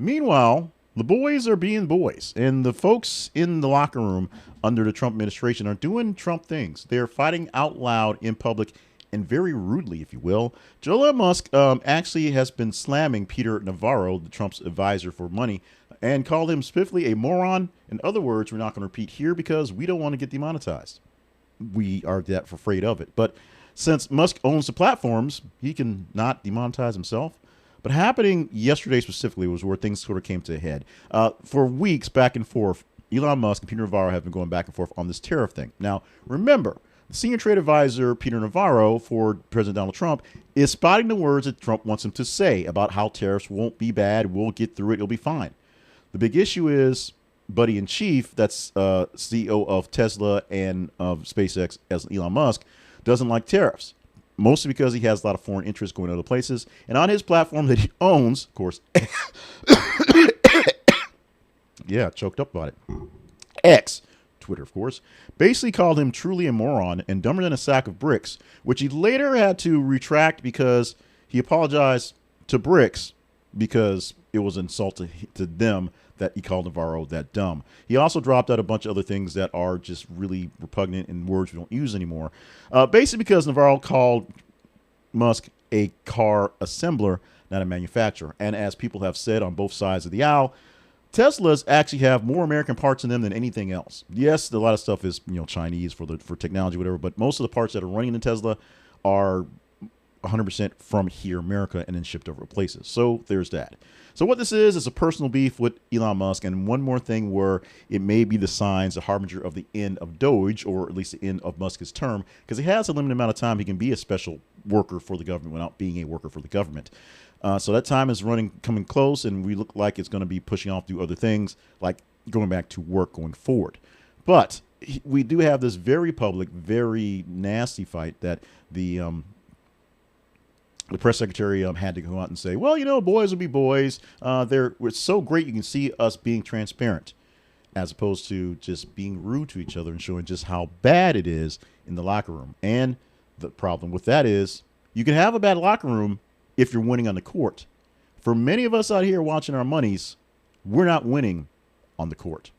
Meanwhile, the boys are being boys, and the folks in the locker room under the Trump administration are doing Trump things. They're fighting out loud in public and very rudely, if you will. Elon Musk actually has been slamming Peter Navarro, the Trump's advisor for money, and called him spiffly a moron. In other words, we're not going to repeat here because we don't want to get demonetized. We are that afraid of it. But since Musk owns the platforms, he can not demonetize himself. But happening yesterday specifically was where things sort of came to a head. For weeks back and forth, Elon Musk and Peter Navarro have been going back and forth on this tariff thing. Now, remember, the senior trade advisor, Peter Navarro, for President Donald Trump, is spotting the words that Trump wants him to say about how tariffs won't be bad, we'll get through it, it'll be fine. The big issue is buddy in chief, that's CEO of Tesla and of SpaceX, as Elon Musk, doesn't like tariffs. Mostly because he has a lot of foreign interests going other places. And on his platform that he owns, of course, yeah, choked up about it. X, Twitter, of course, basically called him truly a moron and dumber than a sack of bricks, which he later had to retract because he apologized to bricks because it was an insult to them that he called Navarro that dumb. He also dropped out a bunch of other things that are just really repugnant and words we don't use anymore. Basically because Navarro called Musk a car assembler, not a manufacturer. And as people have said on both sides of the aisle, Teslas actually have more American parts in them than anything else. Yes, a lot of stuff is Chinese for technology, whatever, but most of the parts that are running in Tesla are 100% from here, America, and then shipped over places. So there's that. So what this is a personal beef with Elon Musk, and one more thing where it may be the signs, a harbinger of the end of Doge, or at least the end of Musk's term, because he has a limited amount of time he can be a special worker for the government without being a worker for the government. So that time is coming close, and we look like it's going to be pushing off to other things, like going back to work going forward. But we do have this very public, very nasty fight that the press secretary had to go out and say, well, boys will be boys. It's so great you can see us being transparent as opposed to just being rude to each other and showing just how bad it is in the locker room. And the problem with that is you can have a bad locker room if you're winning on the court. For many of us out here watching our monies, we're not winning on the court.